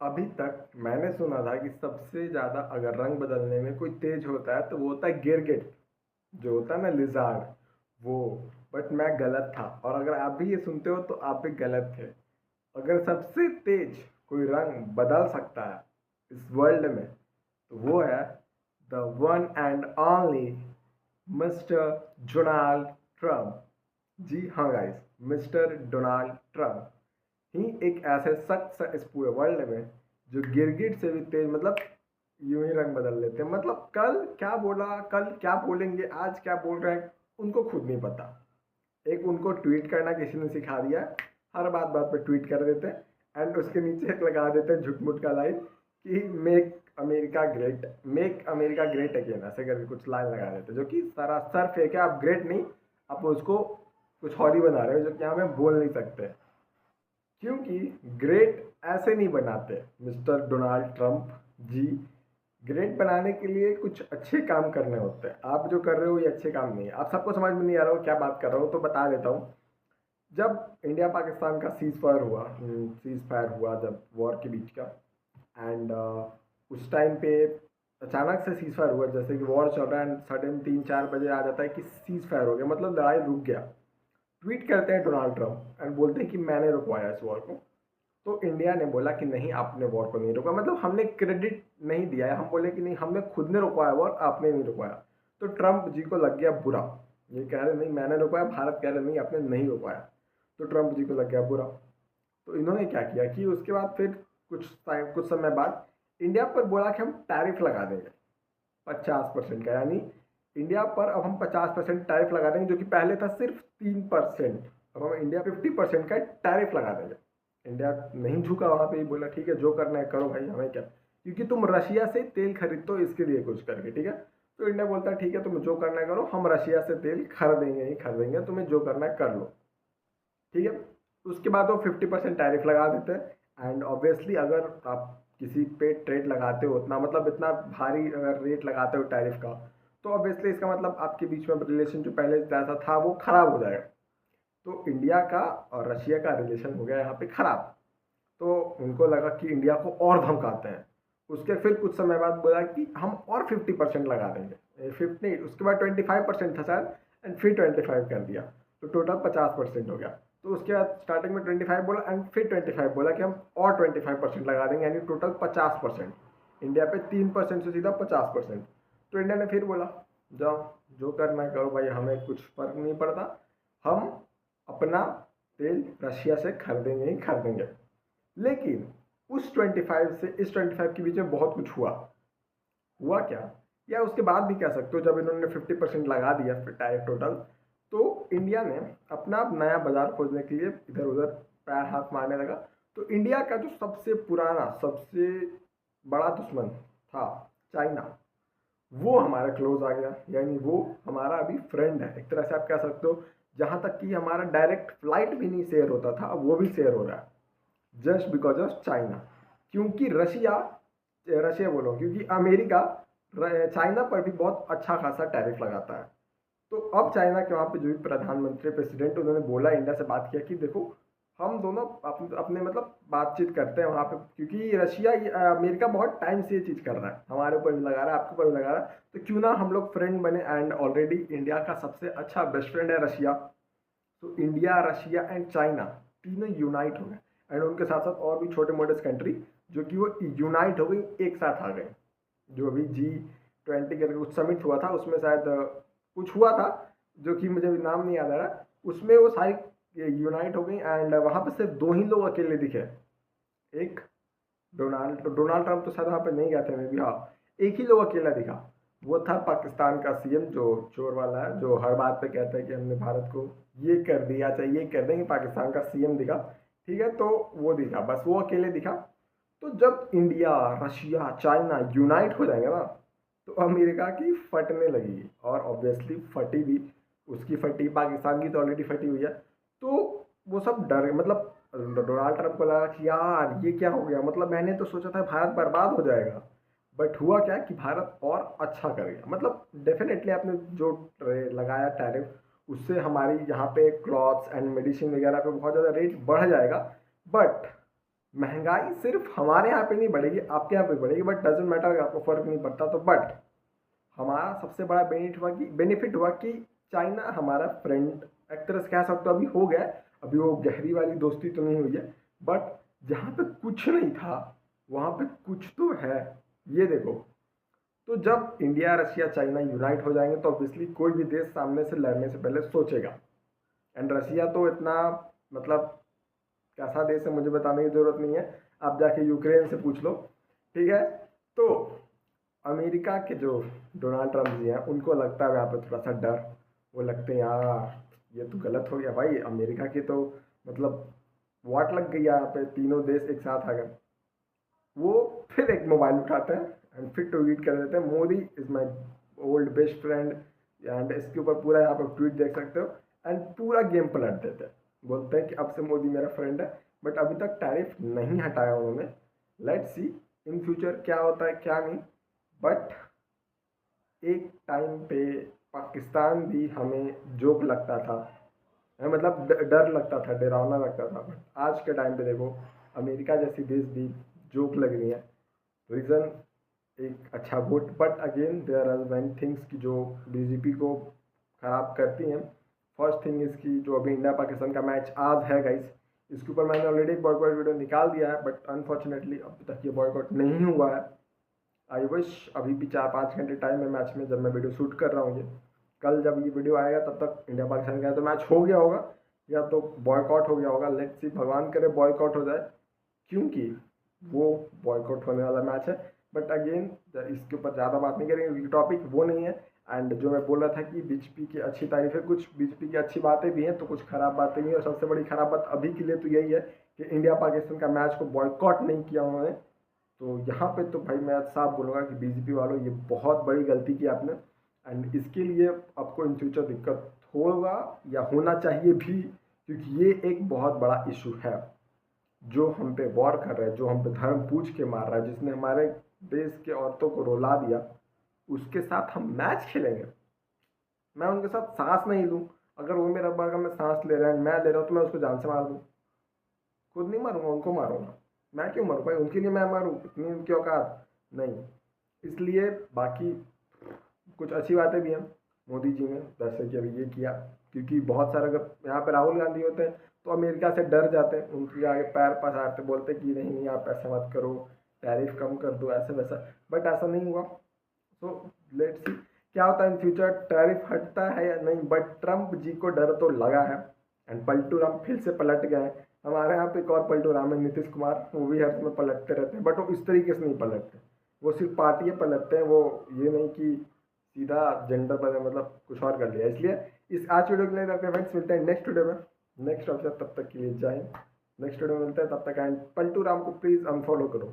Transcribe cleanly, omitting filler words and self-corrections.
अभी तक मैंने सुना था कि सबसे ज़्यादा अगर रंग बदलने में कोई तेज होता है तो वो होता है गिरगिट, जो होता है ना लिज़ार्ड, वो। बट मैं गलत था, और अगर आप भी ये सुनते हो तो आप भी गलत थे। अगर सबसे तेज कोई रंग बदल सकता है इस वर्ल्ड में तो वो है the one and only mister Donald Trump. जी हाँ गाइस, मिस्टर डोनाल्ड ट्रम्प ही एक ऐसे शख्स है इस पूरे वर्ल्ड में जो गिरगिट से भी तेज, मतलब यूं ही रंग बदल लेते हैं। मतलब कल क्या बोला, कल क्या बोलेंगे, आज क्या बोल रहे हैं, उनको खुद नहीं पता। एक उनको ट्वीट करना किसी ने सिखा दिया है, हर बात बात पे ट्वीट कर देते हैं एंड उसके नीचे एक लगा देते हैं झुटमुट का लाइन कि मेक अमेरिका ग्रेट अगेन, ऐसे करके कुछ लाइन लगा देते हैं जो कि सरासर फेक है। आप ग्रेट नहीं, आप उसको कुछ और ही बना रहे हो जो कि हमें बोल नहीं सकते, क्योंकि ग्रेट ऐसे नहीं बनाते मिस्टर डोनाल्ड ट्रंप जी। ग्रेट बनाने के लिए कुछ अच्छे काम करने होते हैं, आप जो कर रहे हो ये अच्छे काम नहीं है। आप सबको समझ में नहीं आ रहा हो क्या बात कर रहा हूँ तो बता देता हूँ। जब इंडिया पाकिस्तान का सीज फायर हुआ जब वॉर के बीच का, एंड उस टाइम पे अचानक से सीज फायर हुआ, जैसे कि वॉर चल रहा है एंड सडन 3-4 बजे आ जाता है कि सीज फायर हो गया, मतलब लड़ाई रुक गया। ट्वीट करते हैं डोनाल्ड ट्रंप एंड बोलते हैं कि मैंने रुकवाया इस वॉर को। तो इंडिया ने बोला कि नहीं, आपने वॉर को नहीं रोका, मतलब हमने क्रेडिट नहीं दिया है, हम बोले कि नहीं हमने खुद ने रुकवाया वॉर, आपने नहीं रुकवाया। तो ट्रंप जी को लग गया बुरा, ये कह रहे नहीं मैंने रुकवाया, भारत कह रहे नहीं आपने नहीं रुकवाया। तो ट्रंप जी को लग गया बुरा। तो इन्होंने क्या किया कि उसके बाद फिर कुछ समय बाद इंडिया पर बोला कि हम टैरिफ लगा देंगे 50% का, यानी इंडिया पर अब हम 50% टैरिफ लगा देंगे, जो कि पहले था सिर्फ 3%। अब हम इंडिया 50% का टैरिफ लगा देंगे। इंडिया नहीं झुका, वहां पे ही बोला ठीक है जो करना है करो भाई, हमें क्या, क्योंकि तुम रशिया से तेल खरीदते हो इसके लिए कुछ करके, ठीक है। तो इंडिया बोलता है ठीक है तुम जो करना है करो, हम रशिया से तेल खरीदेंगे ही खरीदेंगे, तुम्हें जो करना है कर लो, ठीक है। उसके बाद वो 50% टैरिफ लगा देते हैं एंड ऑब्वियसली अगर आप किसी पे ट्रेड लगाते हो उतना, मतलब इतना भारी अगर रेट लगाते हो टैरिफ का, तो ऑब्वियसली इसका मतलब आपके बीच में रिलेशन जो पहले जैसा था वो खराब हो जाएगा। तो इंडिया का और रशिया का रिलेशन हो गया यहाँ पे खराब। तो उनको लगा कि इंडिया को और धमकाते हैं। उसके फिर कुछ समय बाद बोला कि हम और 50% लगा देंगे, 50 उसके बाद 25% था शायद, एंड फिर 25 कर दिया, तो टोटल 50% हो गया। तो उसके बाद स्टार्टिंग में 25 बोला एंड फिर 25 बोला कि हम और 25% लगा देंगे, यानी टोटल 50%। इंडिया पे 3% से सीधा 50%। तो इंडिया ने फिर बोला जाओ जो करना है करो भाई, हमें कुछ फर्क नहीं पड़ता, हम अपना तेल रशिया से खरीदेंगे ही खरीदेंगे। लेकिन उस 25 से इस 25 के बीच में बहुत कुछ हुआ। हुआ क्या, या उसके बाद भी कह सकते हो, जब इन्होंने 50% लगा दिया फिर टैरिफ टोटल, तो इंडिया ने अपना नया बाजार खोजने के लिए इधर उधर पैर हाथ मारने लगा। तो इंडिया का जो सबसे पुराना सबसे बड़ा दुश्मन था, चाइना, वो हमारे क्लोज आ गया, यानी वो हमारा अभी फ्रेंड है एक तरह से आप कह सकते हो। जहाँ तक कि हमारा डायरेक्ट फ्लाइट भी नहीं शेयर होता था, अब वो भी शेयर हो रहा है, जस्ट बिकॉज ऑफ चाइना। क्योंकि रशिया रशिया बोलो क्योंकि अमेरिका चाइना पर भी बहुत अच्छा खासा टैरिफ लगाता है। तो अब चाइना के वहाँ पे जो भी प्रधानमंत्री प्रेसिडेंट, उन्होंने बोला, इंडिया से बात किया कि देखो हम दोनों अपने मतलब बातचीत करते हैं वहाँ पे, क्योंकि अमेरिका बहुत टाइम से ये चीज़ कर रहा है, हमारे ऊपर भी लगा रहा है, आपके ऊपर भी लगा रहा है, तो क्यों ना हम लोग फ्रेंड बने। एंड ऑलरेडी इंडिया का सबसे अच्छा बेस्ट फ्रेंड है रशिया। तो इंडिया, रशिया एंड चाइना तीनों यूनाइट हो गए, एंड उनके साथ साथ और भी छोटे मोटे कंट्री जो कि वो यूनाइट हो गई, एक साथ आ गए। जो अभी G20 करके कुछ समिट हुआ था, उसमें शायद कुछ हुआ था जो कि मुझे भी नाम नहीं याद आ रहा, उसमें वो सारी यूनाइट हो गई एंड वहाँ पे सिर्फ दो ही लोग अकेले दिखे। एक डोनाल्ड ट्रंप तो शायद वहाँ पे नहीं गए थे मे बी, हाँ, एक ही लोग अकेला दिखा, वो था पाकिस्तान का सीएम जो चोर वाला है, जो हर बात पे कहता है कि हमने भारत को ये कर दिया, चाहे ये कर देंगे। पाकिस्तान का सीएम दिखा, ठीक है, तो वो दिखा, बस वो अकेले दिखा। तो जब इंडिया, रशिया, चाइना यूनाइट हो जाएंगे ना, तो अमेरिका की फटने लगी, और ऑब्वियसली फटी भी, उसकी फटी, पाकिस्तान की तो ऑलरेडी फटी हुई है। तो वो सब डर, मतलब डोनाल्ड ट्रंप को लगा कि यार ये क्या हो गया, मतलब मैंने तो सोचा था भारत बर्बाद हो जाएगा, बट हुआ क्या कि भारत और अच्छा कर गया। मतलब डेफिनेटली आपने जो लगाया टैरिफ, उससे हमारी यहाँ पे क्लॉथ्स एंड मेडिसिन वगैरह पे बहुत ज़्यादा रेट बढ़ जाएगा, बट महंगाई सिर्फ हमारे यहाँ पे नहीं बढ़ेगी, आपके यहाँ पे बढ़ेगी, बट डजेंट मैटर, आपको फ़र्क नहीं पड़ता तो। बट हमारा सबसे बड़ा बेनिफिट हुआ कि चाइना हमारा फ्रेंड एक तरह से कह सकते हो अभी हो गया। अभी वो गहरी वाली दोस्ती तो नहीं हुई है, बट जहाँ पे कुछ नहीं था वहाँ पे कुछ तो है। ये देखो, तो जब इंडिया रशिया चाइना यूनाइट हो जाएंगे तो ऑब्वियसली कोई भी देश सामने से लड़ने से पहले सोचेगा। एंड रशिया तो इतना मतलब कैसा देश है मुझे बताने की ज़रूरत नहीं है, आप जाके यूक्रेन से पूछ लो, ठीक है। तो अमेरिका के जो डोनाल्ड ट्रंप जी हैं उनको लगता है यहाँ पे थोड़ा सा डर, वो लगते हैं यार ये तो गलत हो गया भाई, अमेरिका की तो मतलब वाट लग गई यहाँ पे, तीनों देश एक साथ आ गए। वो फिर एक मोबाइल उठाते हैं एंड फिर ट्वीट कर देते हैं, Modi is my old best friend, and इसके ऊपर पूरा यहाँ पर ट्वीट देख सकते हो। एंड पूरा गेम पलट देते हैं, बोलते हैं कि अब से मोदी मेरा फ्रेंड है। बट अभी तक टैरिफ नहीं हटाया उन्होंने, लेट्स सी इन फ्यूचर क्या होता है क्या नहीं। बट एक टाइम पे पाकिस्तान भी हमें जोक लगता था, मतलब डर लगता था, डरावना लगता था। बट आज के टाइम पे देखो अमेरिका जैसी देश भी जोक लग रही है। रीज़न एक अच्छा vote, but again there are many things की जो बीजेपी को ख़राब करती हैं। फर्स्ट थिंग इसकी जो अभी इंडिया पाकिस्तान का मैच आज है गाइस, इसके ऊपर मैंने ऑलरेडी एक बॉयकॉट वीडियो निकाल दिया है, बट अनफॉर्चुनेटली अभी तक ये बॉयकॉट नहीं हुआ है। आई विश अभी भी 4-5 घंटे टाइम है मैच में जब मैं वीडियो शूट कर रहा हूँ। ये कल जब ये वीडियो आएगा तब तक इंडिया पाकिस्तान का तो मैच हो गया होगा या तो बॉयकॉट हो गया होगा। लेट्स सी, भगवान करे बॉयकॉट हो जाए, क्योंकि वो बॉयकॉट होने वाला मैच है। बट अगेन इसके ऊपर ज़्यादा बात नहीं करेंगे क्योंकि टॉपिक वो नहीं है। एंड जो मैं बोल रहा था कि बीजेपी की अच्छी तारीफ है, कुछ बीजेपी की अच्छी बातें भी हैं तो कुछ ख़राब बातें भी हैं। और सबसे बड़ी ख़राब बात अभी के लिए तो यही है कि इंडिया पाकिस्तान का मैच को बॉयकॉट नहीं किया उन्होंने। तो यहाँ पे तो भाई मैं साफ बोलूँगा कि बीजेपी वालों ये बहुत बड़ी गलती की आपने। एंड इसके लिए आपको इन फ्यूचर दिक्कत होगा या होना चाहिए भी, क्योंकि ये एक बहुत बड़ा इशू है। जो हम पे वॉर कर रहा है, जो हम पे धर्म पूछ के मार रहा है, जिसने हमारे देश के औरतों को रुला दिया, उसके साथ हम मैच खेलेंगे। मैं उनके साथ सांस नहीं लूँ, अगर वो मेरा अगर मैं सांस ले रहा है मैं ले रहा हूँ तो मैं उसको जान से मार दूँ, खुद नहीं मारूंगा उनको मारूंगा। मैं क्यों मारूँ भाई, उनके लिए मैं मारूँ, इतनी उनकी औकात नहीं। इसलिए बाकी कुछ अच्छी बातें भी हैं मोदी जी ने, जैसे कि अभी ये किया, क्योंकि बहुत सारे अगर यहाँ पे राहुल गांधी होते हैं तो अमेरिका से डर जाते हैं, उनके आगे पैर पसारते, बोलते कि नहीं नहीं आप ऐसा मत करो, टैरिफ कम कर दो, ऐसे वैसा। बट ऐसा नहीं हुआ। सो लेट्स सी क्या होता है इन फ्यूचर, टैरिफ हटता है या नहीं। बट ट्रम्प जी को डर तो लगा है एंड पलटू राम फिर से पलट गए हैं। हमारे यहाँ पे एक और पलटू राम है नीतीश कुमार, वो भी हर समय पलटते रहते हैं, बट वो इस तरीके से नहीं पलटते, वो सिर्फ पार्टियाँ पलटते हैं, वो ये नहीं कि सीधा जेंडर पर मतलब कुछ और कर लिया। इसलिए इस आज वीडियो के लिए रखते हैं फ्रेंड्स, मिलते हैं नेक्स्ट वीडियो में, नेक्स्ट ऑप्शन। तब तक के लिए जय हिंद। नेक्स्ट वीडियो में मिलते हैं, तब तक एंड पलटू राम को प्लीज़ अनफॉलो करो।